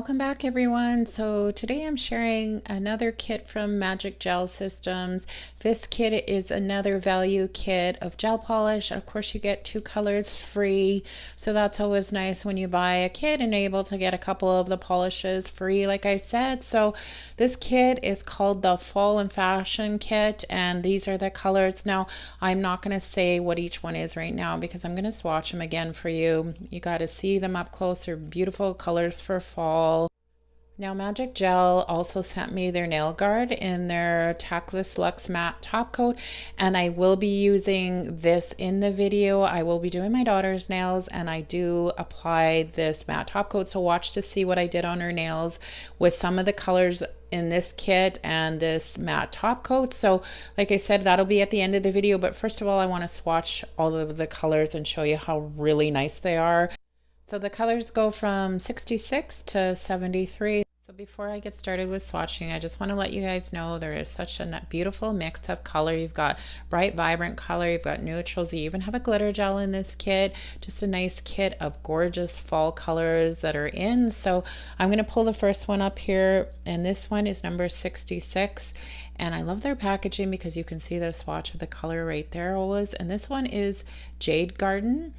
Welcome back everyone. So today I'm sharing another kit from Magic Gel Systems. This kit is another value kit of gel polish. Of course you get 2 colors free, so that's always nice when you buy a kit and able to get a couple of the polishes free like I said. So this kit is called the Fall and Fashion Kit, and these are the colors. Now I'm not going to say what each one is right now because I'm going to swatch them again for you. You got to see them up close. They're beautiful colors for fall. Now Magic Gel also sent me their nail guard in their Tackless Luxe Matte Top Coat, and I will be using this in the video. I will be doing my daughter's nails and I do apply this matte top coat, so watch to see what I did on her nails with some of the colors in this kit and this matte top coat. So like I said, that'll be at the end of the video, but first of all I want to swatch all of the colors and show you how really nice they are. So the colors go from 66 to 73. So before I get started with swatching, I just want to let you guys know there is such a beautiful mix of color. You've got bright, vibrant color, you've got neutrals, you even have a glitter gel in this kit. Just a nice kit of gorgeous fall colors that are in. So I'm going to pull the first one up here, and this one is number 66. And I love their packaging because you can see the swatch of the color right there always. And this one is Jade Garden.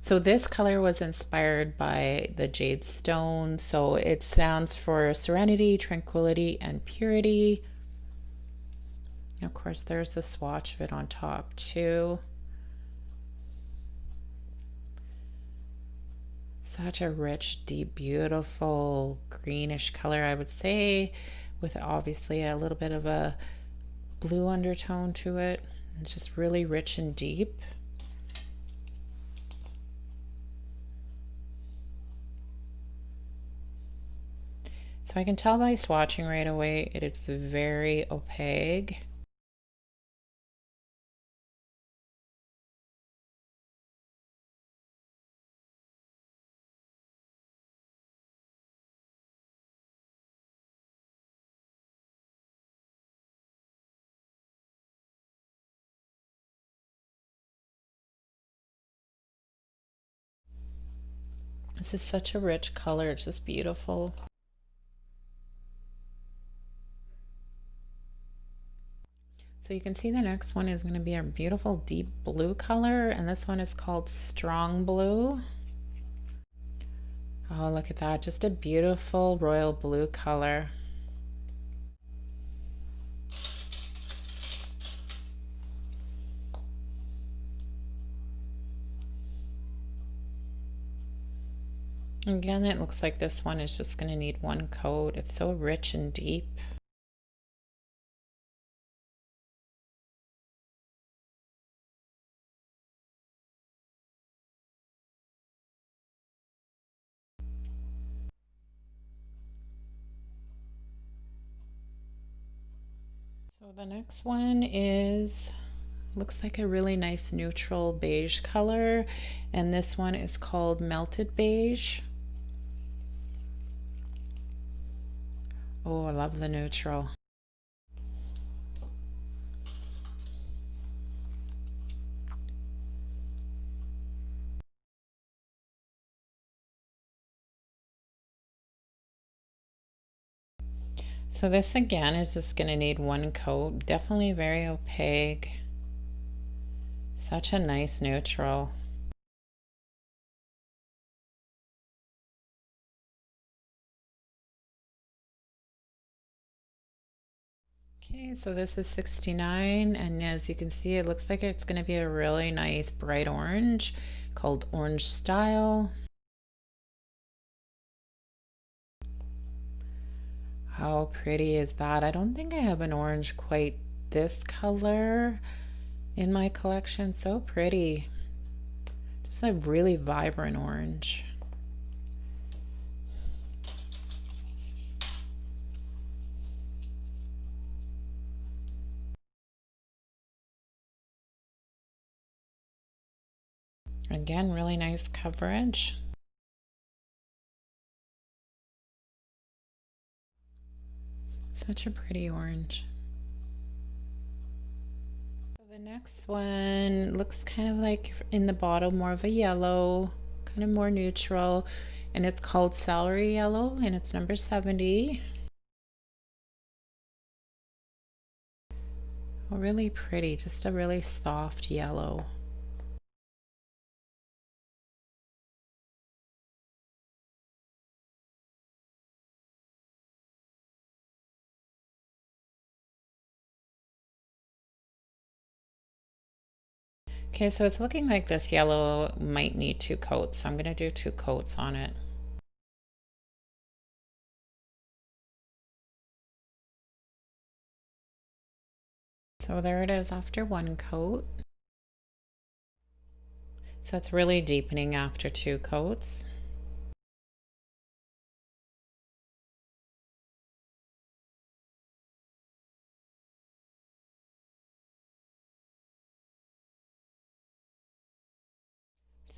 So this color was inspired by the jade stone. So it stands for serenity, tranquility, and purity. And of course, there's the swatch of it on top too. Such a rich, deep, beautiful greenish color, I would say, with obviously a little bit of a blue undertone to it. It's just really rich and deep. So I can tell by swatching right away it is very opaque. This is such a rich color, it's just beautiful. So you can see the next one is going to be a beautiful deep blue color, and this one is called Strong Blue. Oh, look at that, just a beautiful royal blue color. Again, it looks like this one is just going to need one coat. It's so rich and deep. So the next one looks like a really nice neutral beige color, and this one is called Melted Beige. Oh, I love the neutral. So this again is just going to need one coat. Definitely very opaque. Such a nice neutral. Okay, so this is 69, and as you can see, it looks like it's going to be a really nice bright orange called Orange Style. How pretty is that? I don't think I have an orange quite this color in my collection. So pretty. Just a really vibrant orange. Again, really nice coverage. Such a pretty orange. So the next one looks kind of like in the bottle more of a yellow, kind of more neutral. and it's called Celery Yellow, and it's number 70. Oh, really pretty, just a really soft yellow. Okay, so it's looking like this yellow might need 2 coats, so I'm going to do 2 coats on it. So there it is after 1 coat. So it's really deepening after 2 coats.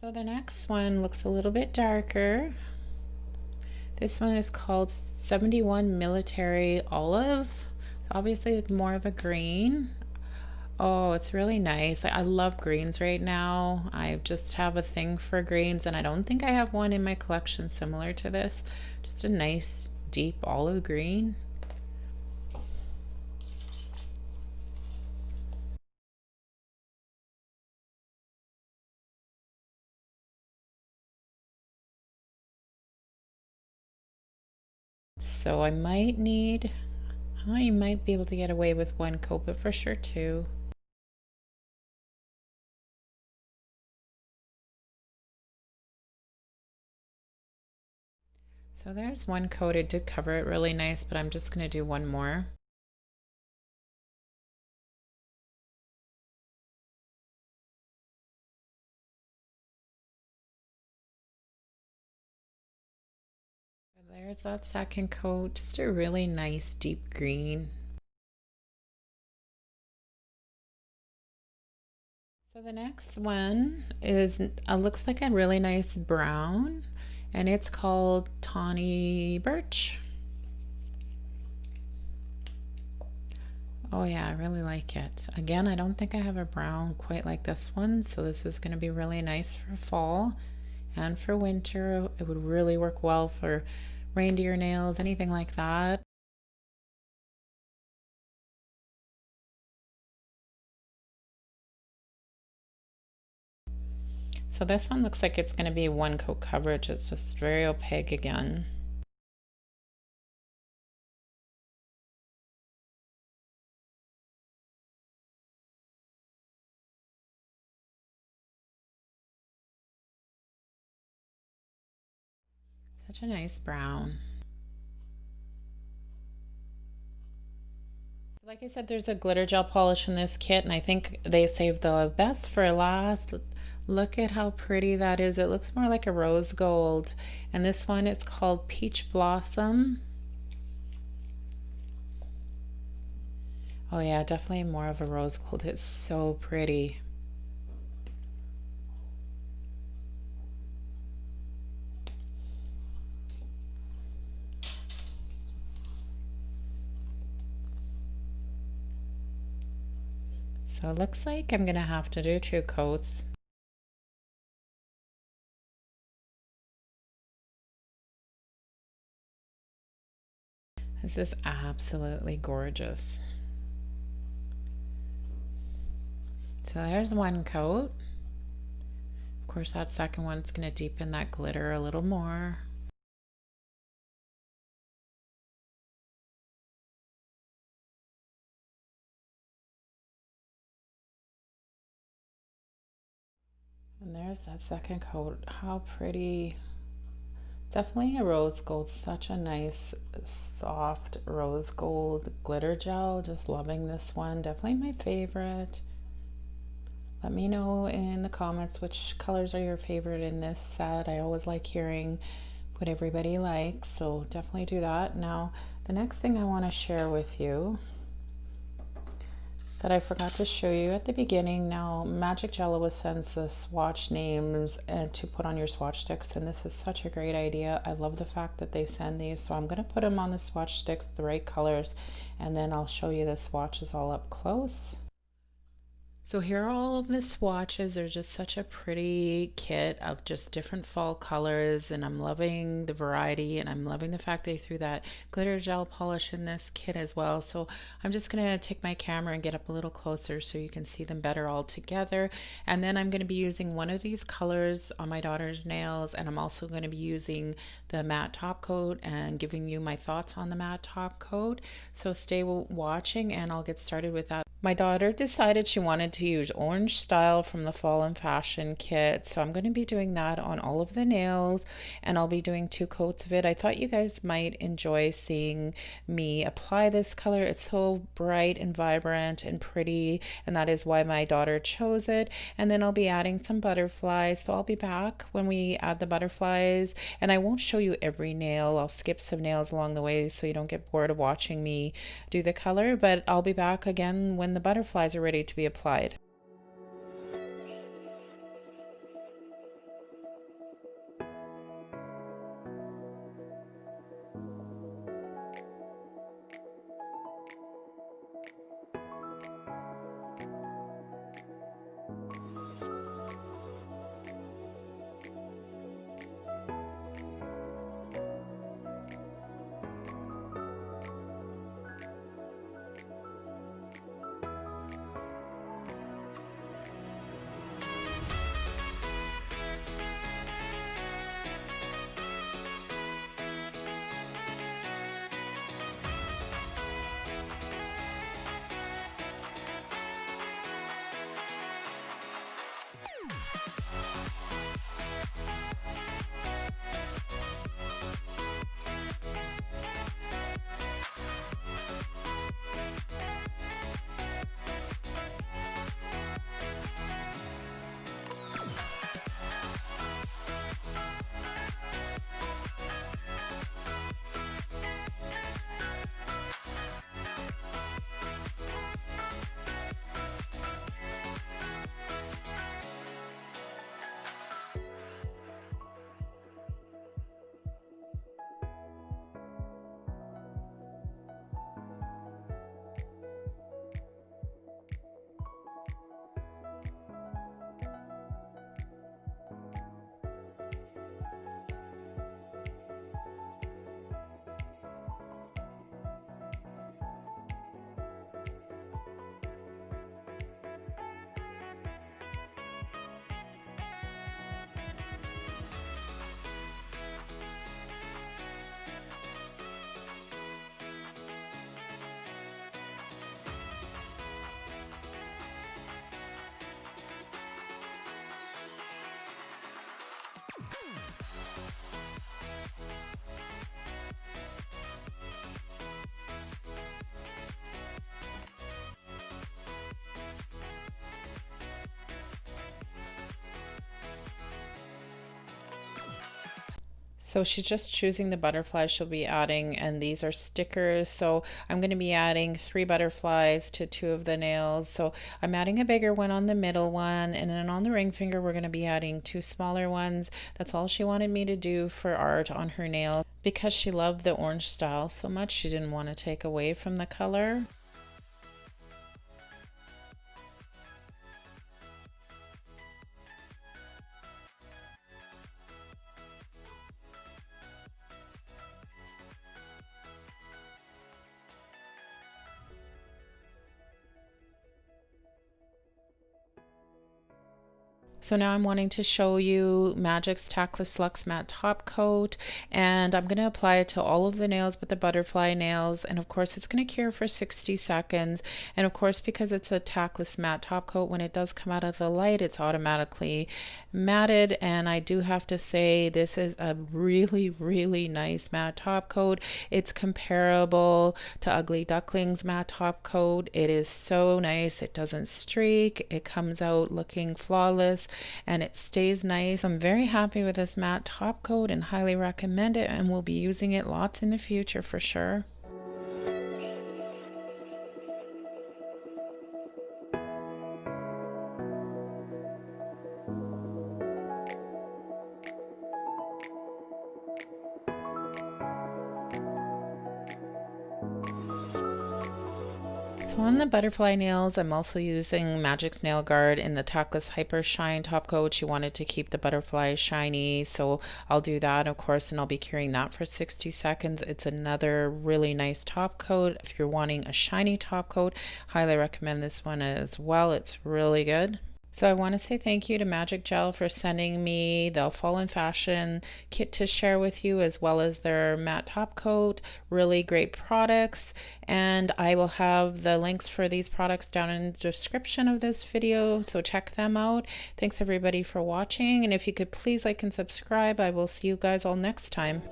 So the next one looks a little bit darker. This one is called 71 Military Olive. So obviously it's more of a green. Oh, it's really nice. I love greens right now. I just have a thing for greens, and I don't think I have one in my collection similar to this. Just a nice deep olive green. So I might need, I might be able to get away with 1 coat, but for sure 2. So there's 1 coat. It did cover it really nice, but I'm just going to do 1 more. There's that second coat, just a really nice deep green. So the next one is looks like a really nice brown, and it's called Tawny Birch. Oh yeah, I really like it. Again, I don't think I have a brown quite like this one, so this is going to be really nice for fall and for winter. It would really work well for reindeer nails, anything like that. So this one looks like it's going to be 1 coat coverage. It's just very opaque again. Such a nice brown. Like I said, there's a glitter gel polish in this kit, and I think they saved the best for last. Look at how pretty that is. It looks more like a rose gold. And this one is called Peach Blossom. Oh yeah, definitely more of a rose gold. It's so pretty. So it looks like I'm gonna have to do 2 coats. This is absolutely gorgeous. So there's 1 coat. Of course, that second one's gonna deepen that glitter a little more. And there's that second coat. How pretty. Definitely a rose gold. Such a nice, soft rose gold glitter gel. Just loving this one. Definitely my favorite. Let me know in the comments which colors are your favorite in this set. I always like hearing what everybody likes, so definitely do that. Now, the next thing I want to share with you that I forgot to show you at the beginning. Now, MagicGel always sends the swatch names to put on your swatch sticks, and this is such a great idea. I love the fact that they send these, so I'm going to put them on the swatch sticks, the right colors, and then I'll show you the swatches all up close. So here are all of the swatches. They're just such a pretty kit of just different fall colors, and I'm loving the variety, and I'm loving the fact they threw that glitter gel polish in this kit as well. So I'm just gonna take my camera and get up a little closer so you can see them better all together. And then I'm gonna be using one of these colors on my daughter's nails, and I'm also gonna be using the matte top coat and giving you my thoughts on the matte top coat. So stay watching and I'll get started with that. My daughter decided she wanted to use orange style from the fall and fashion kit, so I'm going to be doing that on all of the nails, and I'll be doing 2 coats of it. I thought you guys might enjoy seeing me apply this color. It's so bright and vibrant and pretty, and that is why my daughter chose it. And then I'll be adding some butterflies, so I'll be back when we add the butterflies, and I won't show you every nail. I'll skip some nails along the way so you don't get bored of watching me do the color, but I'll be back again when the butterflies are ready to be applied. So she's just choosing the butterflies she'll be adding, and these are stickers. So I'm going to be adding 3 butterflies to 2 of the nails. So I'm adding a bigger one on the middle one, and then on the ring finger we're going to be adding 2 smaller ones. That's all she wanted me to do for art on her nail because she loved the orange style so much she didn't want to take away from the color. So now I'm wanting to show you Magic's Tackless Luxe Matte Top Coat, and I'm going to apply it to all of the nails but the butterfly nails, and of course it's going to cure for 60 seconds, and of course because it's a Tackless Matte Top Coat, when it does come out of the light it's automatically matted, and I do have to say this is a really nice matte top coat. It's comparable to Ugly Duckling's matte top coat. It is so nice. It doesn't streak. It comes out looking flawless and it stays nice. I'm very happy with this matte top coat and highly recommend it, and we'll be using it lots in the future for sure. So on the butterfly nails, I'm also using Magic's Nail Guard in the Tackless Hyper Shine top coat. She wanted to keep the butterfly shiny, so I'll do that, of course, and I'll be curing that for 60 seconds. It's another really nice top coat. If you're wanting a shiny top coat, highly recommend this one as well. It's really good. So I want to say thank you to Magic Gel for sending me the Fall in Fashion kit to share with you, as well as their matte top coat. Really great products, and I will have the links for these products down in the description of this video, so check them out. Thanks everybody for watching, and if you could please like and subscribe, I will see you guys all next time.